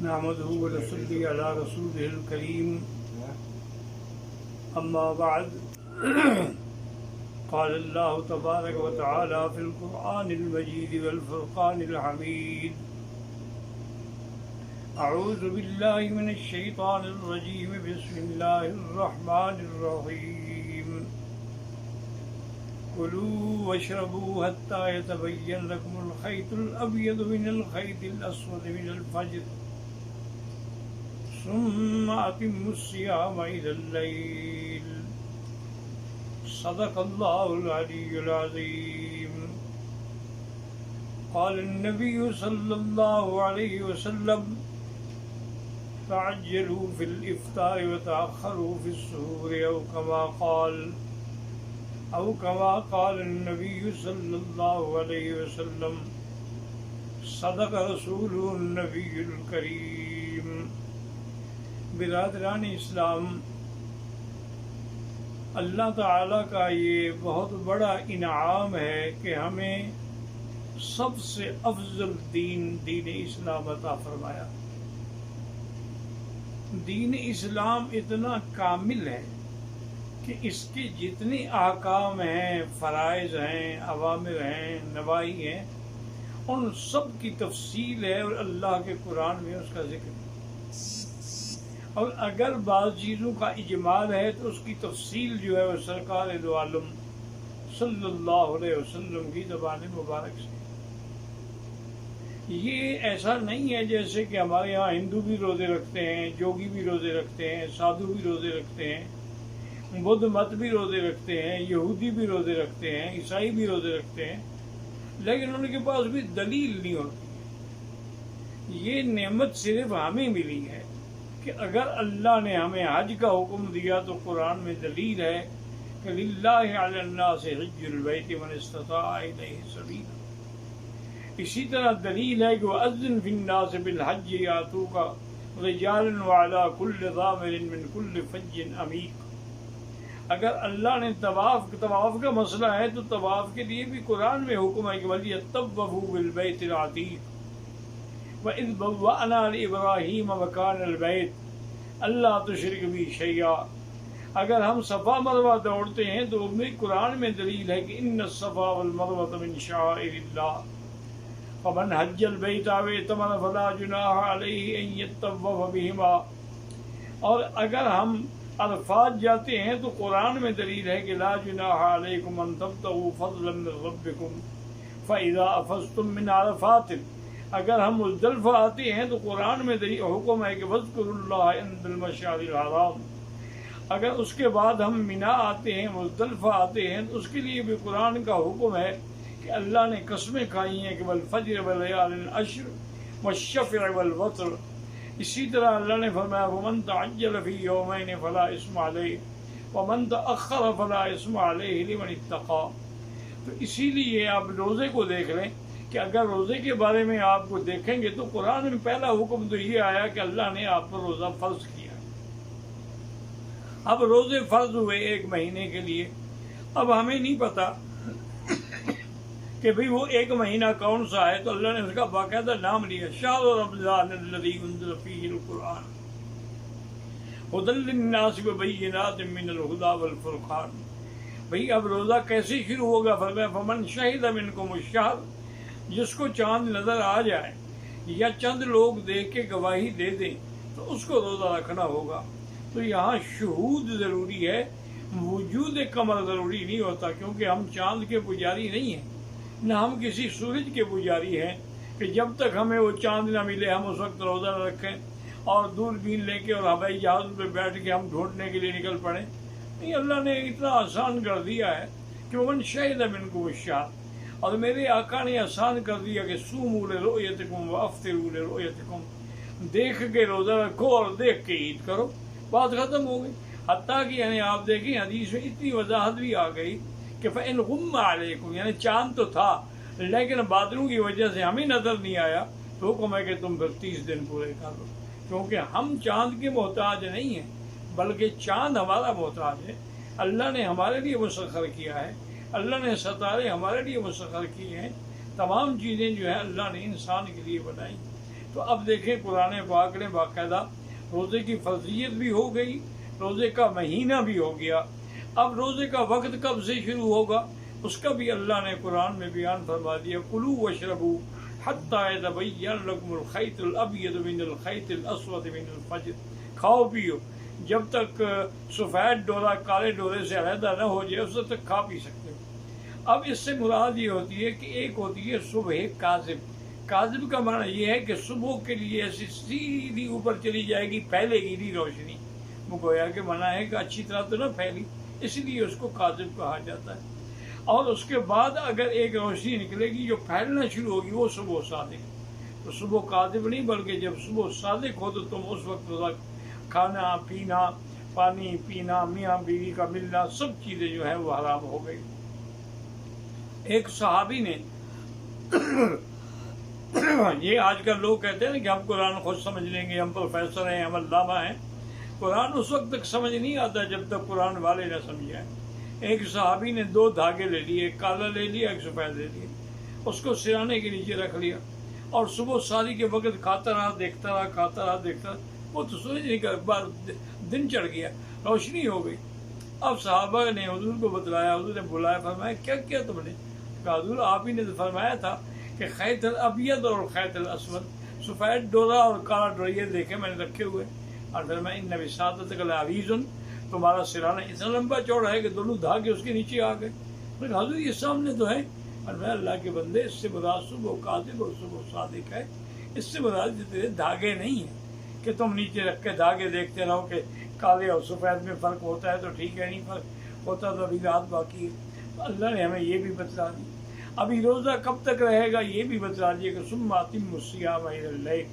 نحمده ونصلي على رسوله الكريم أما بعد قال الله تبارك وتعالى في القرآن المجيد والفرقان الحميد أعوذ بالله من الشيطان الرجيم بسم الله الرحمن الرحيم كلوا واشربوا حتى يتبين لكم الخيط الأبيض من الخيط الأسود من الفجر ثم أتموا الصيام إلى الليل صدق الله العلي العظيم قال النبي صلى الله عليه وسلم تعجلوا في الإفطار وتأخروا في السحور أو كما قال النبي صلى الله عليه وسلم صدق رسوله النبي الكريم. برادران اسلام، اللہ تعالیٰ کا یہ بہت بڑا انعام ہے کہ ہمیں سب سے افضل دین اسلام عطا فرمایا. دین اسلام اتنا کامل ہے کہ اس کے جتنے احکام ہیں، فرائض ہیں، اوامر ہیں، نواہی ہیں، ان سب کی تفصیل ہے اور اللہ کے قرآن میں اس کا ذکر ہے. اور اگر بعض چیزوں کا اجمال ہے تو اس کی تفصیل جو ہے وہ سرکار دو عالم صلی اللہ علیہ وسلم کی زبان مبارک سے. یہ ایسا نہیں ہے جیسے کہ ہمارے یہاں ہندو بھی روزے رکھتے ہیں، جوگی بھی روزے رکھتے ہیں، سادھو بھی روزے رکھتے ہیں، بدھ مت بھی روزے رکھتے ہیں، یہودی بھی روزے رکھتے ہیں، عیسائی بھی روزے رکھتے ہیں، لیکن ان کے پاس بھی دلیل نہیں ہوتی. یہ نعمت صرف ہمیں ملی ہے کہ اگر اللہ نے ہمیں حج کا حکم دیا تو قرآن میں دلیل ہے کہ للہ علی الناس حج البیت من استطاع الیہ سبیلا. اسی طرح دلیل ہے کہ وَأَذِّن فِي النَّاسِ بِالْحَجِّ يَأْتُوكَ رِجَالًا وَعَلَىٰ كُلِّ ضَامِرٍ مِّن كُلِّ فَجٍّ عَمِيقٍ. اگر اللہ نے طواف کا مسئلہ ہے تو طواف کے لیے بھی قرآن میں حکم ہے کہ وَلْيَطَّوَّفُوا بِالْبَيْتِ الْعَتِيقِ وَإِذْ بَوَّأْنَا لِإِبْرَاهِيمَ مَكَانَ الْبَيْتِ أَلَّا تُشْرِكْ بِي شَيْئًا. اگر ہم صفا مروہ دوڑتے ہیں تو قرآن میں دلیل ہے کہ إِنَّ الصَّفَا وَالْمَرْوَةَ مِن شَعَائِرِ اللَّهِ فَمَنْ حَجَّ الْبَيْتَ أَوِ اعْتَمَرَ فَلَا جُنَاحَ عَلَيْهِ أَن يَطَّوَّفَ بِهِمَا. اور اگر ہم عرفات جاتے ہیں تو قرآن میں دلیل ہے کہ لا جناح علیکم ان تبتغوا فضلا من ربکم فاذا افضتم من عرفات. اگر ہم مزدلفہ آتے ہیں تو قرآن میں حکم ہے کہ واذکروا اللہ عند المشعر الحرام. اگر اس کے بعد ہم منا آتے ہیں، مزدلفہ آتے ہیں، تو اس کے لیے بھی قرآن کا حکم ہے کہ اللہ نے قسمیں کھائی ہیں کہ والفجر ولیال عشر والشفع والوتر. اسی طرح اللہ نے فرمایا وَمَن تَعَجَّلَ فِي يَوْمَيْنِ فَلَا إِثْمَ عَلَيْهِ وَمَن تَأَخَّرَ فَلَا إِثْمَ عَلَيْهِ لِمَنِ اتَّقَىٰ. تو اسی لیے آپ روزے کو دیکھ لیں کہ اگر روزے کے بارے میں آپ کو دیکھیں گے تو قرآن میں پہلا حکم تو یہ آیا کہ اللہ نے آپ پر روزہ فرض کیا. اب روزے فرض ہوئے ایک مہینے کے لیے. اب ہمیں نہیں پتا کہ بھئی وہ ایک مہینہ کون سا ہے، تو اللہ نے اس کا باقاعدہ نام لیا شہر رمضان الذی انزل فیہ القرآن ھدی للناس وبینات من الہدی والفرقان. بھئی اب روزہ کیسے شروع ہوگا؟ فرمایا فمن شہد منکم الشہر. جس کو چاند نظر آ جائے یا چند لوگ دیکھ کے گواہی دے دیں تو اس کو روزہ رکھنا ہوگا. تو یہاں شہود ضروری ہے، وجود قمر ضروری نہیں ہوتا، کیونکہ ہم چاند کے پجاری نہیں ہیں، نہ ہم کسی سورج کے پجاری ہیں کہ جب تک ہمیں وہ چاند نہ ملے ہم اس وقت روزہ نہ رکھیں اور دوربین لے کے اور ہوائی جہاز پہ بیٹھ کے ہم ڈھونڈنے کے لیے نکل پڑیں. نہیں، اللہ نے اتنا آسان کر دیا ہے کہ ومن شہد منکم الشہر. اور میرے آقا نے آسان کر دیا کہ صوموا لرؤیتکم وافطروا لرؤیتکم. دیکھ کے روزہ رکھو اور دیکھ کے عید کرو. بات ختم ہو گئی. حتیٰ کہ یعنی آپ دیکھیں حدیث میں اتنی وضاحت بھی آ گئی کہ فَإِنْ غُمَّ عَلَيْكُمْ، یعنی چاند تو تھا لیکن بادلوں کی وجہ سے ہمیں نظر نہیں آیا تو حکم ہے کہ تم پھر 30 دن پورے کر لو. کیونکہ ہم چاند کے محتاج نہیں ہیں بلکہ چاند ہمارا محتاج ہے. اللہ نے ہمارے لیے مسخر کیا ہے، اللہ نے ستارے ہمارے لیے مسخر کیے ہیں تمام چیزیں جو ہے اللہ نے انسان کے لیے بنائی. تو اب دیکھیں قرآن پاک نے باقاعدہ روزے کی فرضیت بھی ہو گئی، روزے کا مہینہ بھی ہو گیا. اب روزے کا وقت کب سے شروع ہوگا اس کا بھی اللہ نے قرآن میں بیان فرما دیا. کلوا واشربوا حتی یتبین لکم الخیط الابیض من الخیط الاسود من الفجر. کھاؤ پیو جب تک سفید ڈورا کالے ڈورے سے علیحدہ نہ ہو جائے اس وقت تک کھا پی سکتے ہو. اب اس سے مراد یہ ہوتی ہے کہ ایک ہوتی ہے صبح کاذب. کاذب کا معنی یہ ہے کہ صبح کے لیے ایسی سیدھی اوپر چلی جائے گی، پھیلے گی نہیں روشنی. وہ گویا کہ منع ہے کہ اچھی طرح تو نہ پھیلی، اس لیے اس کو کاذب کہا جاتا ہے. اور اس کے بعد اگر ایک روشنی نکلے گی جو پھیلنا شروع ہوگی وہ صبح صادق. تو صبح کاذب نہیں بلکہ جب صبح صادق ہو تو تم اس وقت کھانا پینا، پانی پینا، میاں بیوی کا ملنا، سب چیزیں جو ہے وہ حرام ہو گئی. ایک صحابی نے یہ آج کل لوگ کہتے ہیں کہ ہم قرآن خود سمجھ لیں گے، ہم پروفیسر ہیں، ہم علامہ ہیں. قرآن اس وقت تک سمجھ نہیں آتا جب تک قرآن والے نہ سمجھائیں. ایک صحابی نے 2 دھاگے لے لیے، ایک کالا لے لیا ایک سفید لے لیا، اس کو سرانے کے نیچے رکھ لیا اور صبح ساری کے وقت کھاتا رہا، دیکھتا رہا، کھاتا رہا، دیکھتا رہا. وہ تو سورج نہیں کر بار دن چڑھ گیا، روشنی ہو گئی. اب صحابہ نے حضور کو بتلایا، حضور نے بلایا، فرمایا کیا کیا تم نے؟ کہا حضور آپ ہی نے تو فرمایا تھا کہ خیط الابیض اور خیط الاسود، سفید ڈورا اور کالا ڈورا یہ دیکھے میں نے رکھے ہوئے. اور فرمایا ان بساطتک لعریض، تمہارا سرانہ اتنا لمبا چوڑا ہے کہ دونوں دھاگے اس کے نیچے آ گئے. حضور یہ سامنے تو ہے. اور میں اللہ کے بندے اس سے مراد صبح کاذب اور صبح صادق ہے. اس سے مراد تیرے دھاگے نہیں ہیں کہ تم نیچے رکھ کے دھاگے دیکھتے رہو کہ کالے اور سفید میں فرق ہوتا ہے تو ٹھیک ہے، نہیں فرق ہوتا تو ابھی رات باقی ہے. تو اللہ نے ہمیں یہ بھی بتلا دی. ابھی روزہ کب تک رہے گا یہ بھی بتلا دیا کہ ثم اتموا الصیام الی اللیل،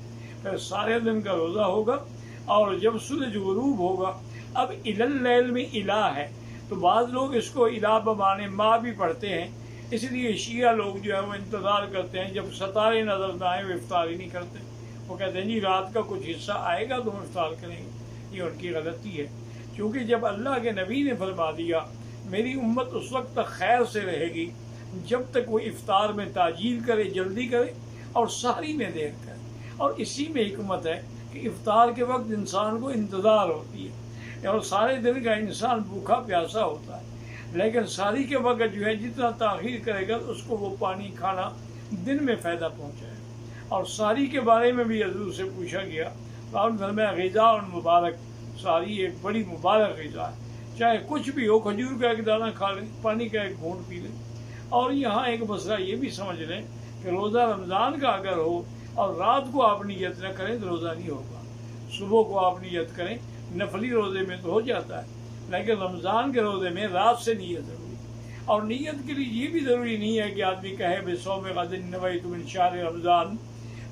پھر سارے دن کا روزہ ہوگا. اور جب سورج غروب ہوگا، اب الی اللیل میں الہ ہے تو بعض لوگ اس کو الہ بمانے ماں بھی پڑھتے ہیں. اس لیے شیعہ لوگ جو ہے وہ انتظار کرتے ہیں جب ستارے نظر نہ آئے وہ افطار ہی نہیں کرتے. وہ کہتے ہیں جی رات کا کچھ حصہ آئے گا تو ہم افطار کریں گے. یہ ان کی غلطی ہے، کیونکہ جب اللہ کے نبی نے فرما دیا میری امت اس وقت تک خیر سے رہے گی جب تک وہ افطار میں تاجیل کرے، جلدی کرے، اور سحری میں دیر کرے. اور اسی میں حکمت ہے کہ افطار کے وقت انسان کو انتظار ہوتی ہے اور سارے دن کا انسان بھوکا پیاسا ہوتا ہے. لیکن سحری کے وقت جو ہے جتنا تاخیر کرے گا اس کو وہ پانی کھانا دن میں فائدہ پہنچائے. اور سحری کے بارے میں بھی حضور سے پوچھا گیا، آپ نے فرمایا غذا مبارک، سحری ایک بڑی مبارک غذا ہے، چاہے کچھ بھی ہو، کھجور کا ایک دانہ کھا لیں، پانی کا ایک گھونٹ پی لیں. اور یہاں ایک مسئلہ یہ بھی سمجھ لیں کہ روزہ رمضان کا اگر ہو اور رات کو آپ نیت نہ کریں تو روزہ نہیں ہوگا. صبح کو آپ نیت کریں، نفلی روزے میں تو ہو جاتا ہے لیکن رمضان کے روزے میں رات سے نیت ضروری. اور نیت کے لیے یہ بھی ضروری نہیں ہے کہ آدمی کہے بصوم غد نویت من شہر رمضان،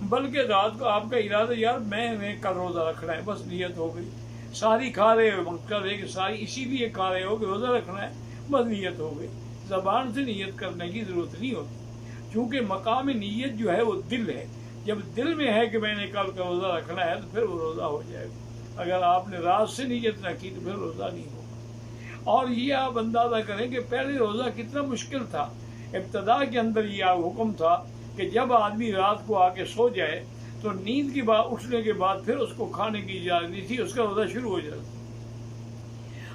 بلکہ رات کو آپ کا ارادہ یار میں کل روزہ رکھنا ہے، بس نیت ہو گئی. ساری کھا رہے ہو، مقصد ہے کہ ساری اسی لیے کھا رہے ہو کہ روزہ رکھنا ہے، بس نیت ہو گئی. زبان سے نیت کرنے کی ضرورت نہیں ہوتی، کیونکہ مقام نیت جو ہے وہ دل ہے. جب دل میں ہے کہ میں نے کل کا روزہ رکھنا ہے تو پھر وہ روزہ ہو جائے گا. اگر آپ نے رات سے نیت نہ کی تو پھر روزہ نہیں ہوگا. اور یہ آپ اندازہ کریں کہ پہلے روزہ کتنا مشکل تھا. ابتدا کے اندر یہ حکم تھا کہ جب آدمی رات کو آ کے سو جائے تو نیند کے بعد اٹھنے کے بعد پھر اس کو کھانے کی اجازت نہیں تھی، اس کا روزہ شروع ہو جاتا.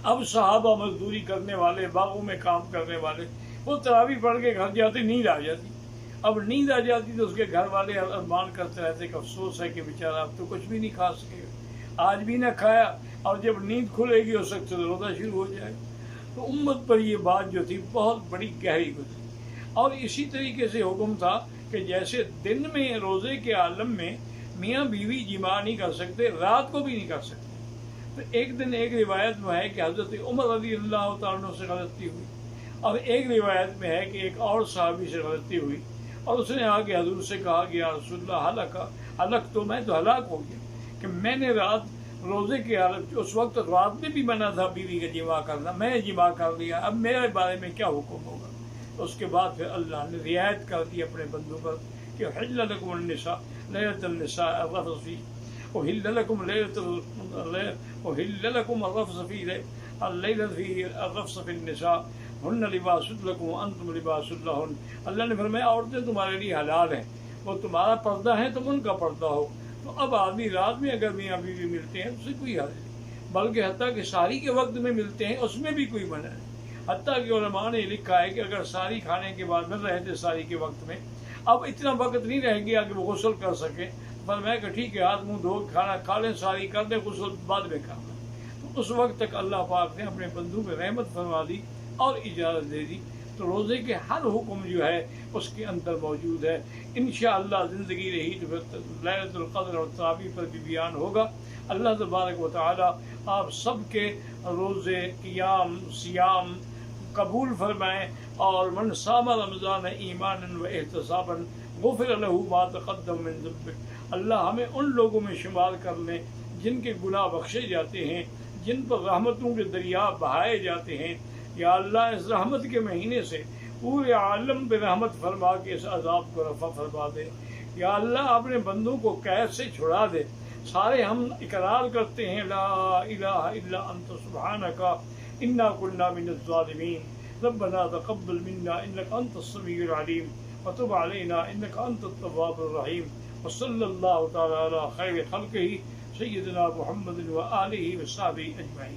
اب صحابہ مزدوری کرنے والے، باغوں میں کام کرنے والے، وہ تراویح پڑھ کے گھر جاتے، نیند آ جاتی. اب نیند آ جاتی تو اس کے گھر والے ارمان کرتے رہتے کہ افسوس ہے کہ بیچارہ اب تو کچھ بھی نہیں کھا سکے گا، آج بھی نہ کھایا اور جب نیند کھلے گی ہو سکتا ہے روزہ شروع ہو جائے. تو امت پر یہ بات جو تھی بہت بڑی گہری گزری. اور اسی طریقے سے حکم تھا کہ جیسے دن میں روزے کے عالم میں میاں بیوی جماع نہیں کر سکتے، رات کو بھی نہیں کر سکتے. تو ایک دن ایک روایت میں ہے کہ حضرت عمر رضی اللہ تعالیٰ عنہ سے غلطی ہوئی، اور ایک روایت میں ہے کہ ایک اور صحابی سے غلطی ہوئی اور اس نے آگے حضور سے کہا کہ یا رسول اللہ ہلاک تو میں تو ہلاک ہو گیا کہ میں نے رات روزے کے حالت، اس وقت رات میں بھی منع تھا بیوی کا جماع کرنا، میں نے جماع کر لیا، اب میرے بارے میں کیا حکم ہوگا. اس کے بعد پھر اللہ نے رعایت کر دی اپنے بندوں پر کہ حل لکم النساء لیلۃ النساء الرفث فی احل لکم لیلۃ احل لکم الرفث فی اللیلۃ فی الرفث فی النساء ہن لباس لکم وانتم لباس لہن. اللہ نے فرمایا عورتیں تمہارے لیے حلال ہیں، وہ تمہارا پردہ ہے، تم ان کا پردہ ہو. تو اب آدمی رات میں اگر میاں بیوی ملتے ہیں اس سے کوئی حرج نہیں، بلکہ حتیٰ کہ سحری کے وقت میں ملتے ہیں اس میں بھی کوئی منع نہیں. حتیٰ کہ علماء نے لکھا ہے کہ اگر سحری کھانے کے بعد مل رہے تھے سحری کے وقت میں، اب اتنا وقت نہیں رہ گیا کہ وہ غسل کر سکے، فرمایا کہ ٹھیک ہے ہاتھ منہ دھو کھانا کھا لیں، سحری کر دیں، غسل بعد میں کرنا. تو اس وقت تک اللہ پاک نے اپنے بندوں پہ رحمت فرما دی اور اجازت دے دی. تو روزے کے ہر حکم جو ہے اس کے اندر موجود ہے. انشاءاللہ زندگی رہی تو لیلۃ القدر اور تراویح پر بھی بیان ہوگا. اللہ تبارک و تعالی آپ سب کے روزے قیام سیام قبول فرمائیں، اور من صام رمضان ایمانا و احتسابا غفر له ما تقدم من ذنبه. اللہ ہمیں ان لوگوں میں شمار کر لیں جن کے گناہ بخشے جاتے ہیں، جن پر رحمتوں کے دریا بہائے جاتے ہیں. یا اللہ اس رحمت کے مہینے سے پورے عالم پہ رحمت فرما کے اس عذاب کو رفع فرما دے. یا اللہ اپنے بندوں کو قید سے چھڑا دے. سارے ہم اقرار کرتے ہیں لا الہ الا انت سبحانک انا کنا من الظالمین. ربنا تقبل منا انک انت السمیع العلیم وتب علینا انک انت التواب الرحیم. وصلی اللہ تعالی علی خیر خلقہ سیدنا محمد و آلہ و صحبہ اجمعین.